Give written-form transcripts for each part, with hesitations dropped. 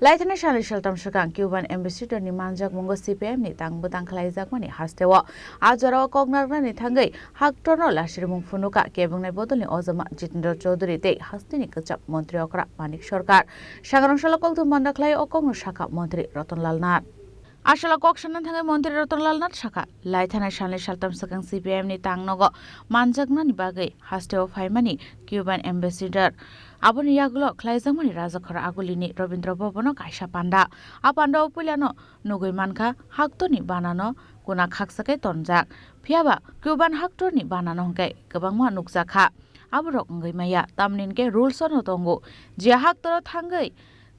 Laitana Shali Shaltam Shakang Cuban Ambassador ni Manjak Mungo CPM ni Tang Butang Kalaizak Mani Hastewa Azara Kognarna ni Tangai Haktono Lashrimung Funuka Kebung Nebotoli Ozama Jitendra Chaudhary Te Hastini Kachap Montri Okra Manik Sarkar Sagarong Shalakol to Mandaklai Okong Shaka Montri Ratonlal Nath Ashala Kokshanan Tangai Montri Ratonlal Nath Shaka Laitana Shali Shaltam Shakang CPM ni Tang Nogo Manjakna ni Bagai Hastewa Faimani Cuban Ambassador Aboni yagulo klaizangmani rajakhara agulini Rabindra Bhabono kaisa panda apanda upuliano nugui manka haktoni banano kuna khaksakai tonjak phiaba Cuban haktoni banano hongkai gobangma nukjakha aborok ngai maya tamninke rules no tongo je haktoro thangai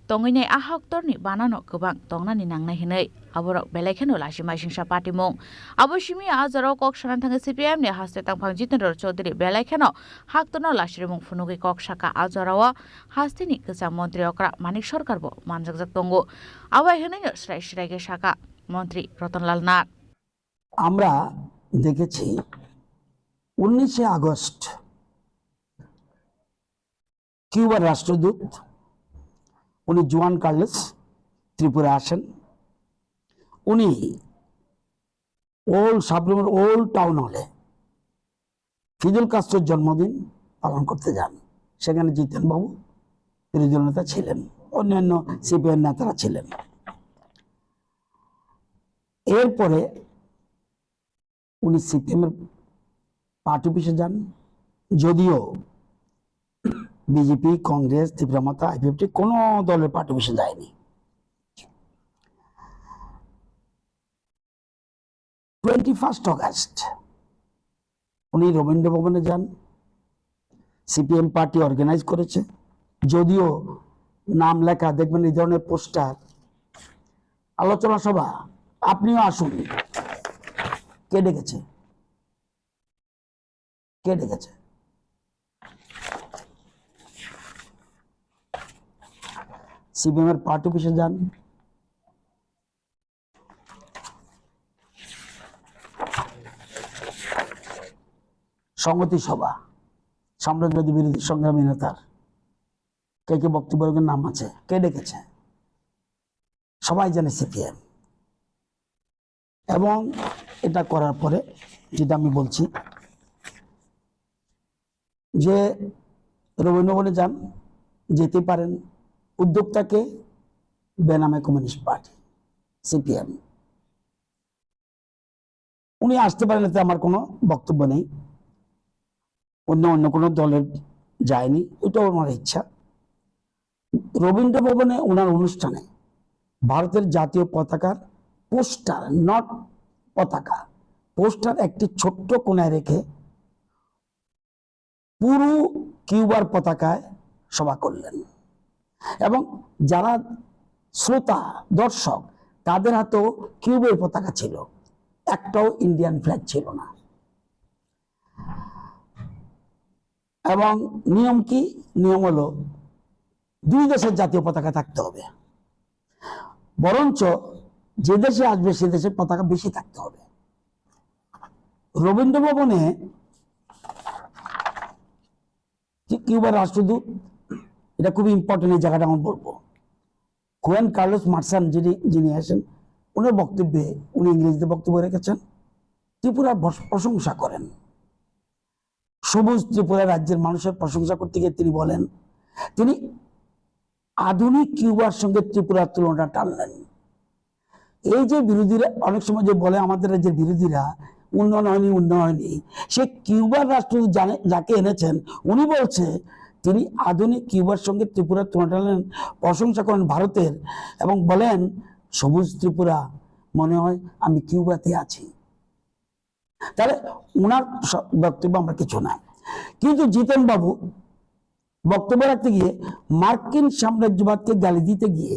tongine a haktorni banano gobang tongnani nangnai hinai aborok belekheno lasima singsa patimung aboshimi azaro koksanan thanga CPM ne haste tangphang Jitendra Chaudhary belekheno haktorno lasrimung funugi koksaka azarawa hastini kasa মন্ত্রী okra Manik Sarkar bo manjakjak tongo abai hinai srai srai ge shaka মন্ত্রী রতনলাল নাথ আমরা দেখেছি 19 August কিউবার রাষ্ট্রদূত উনি Juan Carlos Tripura আসেন উনি old town হলে Fidel কাস্ট্রোর জন্মদিন পালন করতে যান সেখানে জিতেন বাবু বিরোধী নেতা ছিলেন অন্যান্য সিপিএম নেতারা ছিলেন এরপরে উনি সিপিএম এর পার্টি অফিসে যান যদিও বিজেপি কংগ্রেস ত্রিপুরা মাতা আইপিএফটি কোনো দলের পার্টি অফিসে যায়নি 21 অগস্ট উনি রবীন্দ্র ভবনে যান সিপিএম পার্টি অর্গানাইজ করেছে যদিও নাম লেখা দেখবেন এই ধরনের পোস্টার আলোচনা সভা আপনিও আসুন কে ডেকেছে সিপিএম এর পার্টি অফিসে যান সংগতি সভা সাম্রাজ্যবাদী বিরোধী সংগ্রামী নেতার কে বক্তব্য রাখার নাম আছে কে ডেকেছে সবাই জানে সিপিএম এবং এটা করার পরে যেটা আমি বলছি যে রবীন্দ্র ভবনে যান যেতে পারেন উদ্যোক্তাকে বেনামে কমিউনিস্ট পার্টি সিপিএম উনি আসতে পারেন এতে আমার কোনো বক্তব্য নেই অন্য কোনো দলের যায়নি ওইটাও আমার ইচ্ছা রবীন্দ্র ভবনে ওনার অনুষ্ঠানে ভারতের জাতীয় পতাকার পোস্টার নট পতাকা পোস্টার একটি ছোট্ট কোণায় রেখে পুরো কিউবার পতাকায় সভা করলেন এবং যারা শ্রোতা দর্শক তাদের হাতেও কিউবের পতাকা ছিল একটাও ইন্ডিয়ান ফ্ল্যাগ ছিল না এবং নিয়ম কি নিয়ম হলো দুই দেশের জাতীয় পতাকা থাকতে হবে বরঞ্চ যে দেশে আসবে সে দেশের পতাকা বেশি থাকতে হবে রবীন্দ্র ভবনে কিউবার রাষ্ট্রদূত এটা খুব ইম্পর্টেন্ট এই জায়গাটা আমি বলবো জুয়ান কার্লোস মার্সান যিনি আসেন ওনার বক্তব্যে উনি ইংরেজিতে বক্তব্য রেখেছেন ত্রিপুরার প্রশংসা করেন সবুজ ত্রিপুরা রাজ্যের মানুষের প্রশংসা করতে গিয়ে তিনি বলেন তিনি আধুনিক কিউবার সঙ্গে ত্রিপুরার তুলনাটা টানলেন এই যে বিরোধীরা অনেক সময় যে বলে আমাদের রাজ্যের বিরোধীরা উন্নয়ন হয়নি সে কিউবার রাষ্ট্রদূত যাকে এনেছেন উনি বলছে তিনি আধুনিক কিউবার সঙ্গে ত্রিপুরার তুলনা টানলেন প্রশংসা করেন ভারতের এবং বলেন সবুজ ত্রিপুরা মনে হয় আমি কিউবাতে আছি তাহলে ওনার বক্তব্য আমরা কিছু না কিন্তু জিতেন বাবু বক্তব্য রাখতে গিয়ে মার্কিন সাম্রাজ্যবাদকে গালি দিতে গিয়ে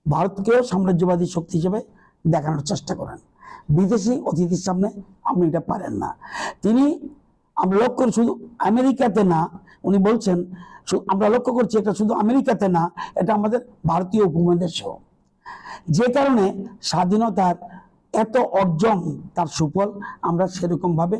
ভারতকেও সাম্রাজ্যবাদী শক্তি হিসেবে দেখানোর চেষ্টা করেন বিদেশি অতিথির সামনে আপনি এটা পারেন না তিনি আমরা লক্ষ্য করি শুধু আমেরিকাতে না উনি বলছেন আমরা লক্ষ্য করছি এটা শুধু আমেরিকাতে না এটা আমাদের ভারতীয় উপমহাদেশেও যে কারণে স্বাধীনতার এত অর্জন তার সুফল আমরা সেরকম ভাবে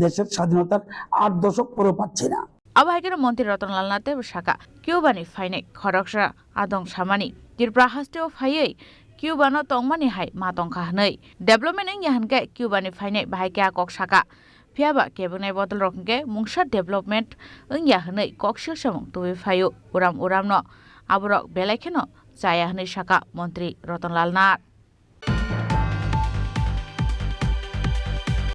দেশের স্বাধীনতার 8 দশক পরেও পাচ্ছি না আবহাওয়া মন্ত্রী রতনলাল নাথের শাখা কিউবানি ফাইনে খরকসা আদং সামানি Kirpra hasteo phaiye Cuba no tongmani hai ma tongkha hanei development ang yahanke Cuba ni phainai bahai kya kok saka phiaba kebunai bodol rokke mungsa development ang yahanei kok samung tuwi phayo uram no aborok belaikeno jaya hanei saka Mantri Ratanlal Nath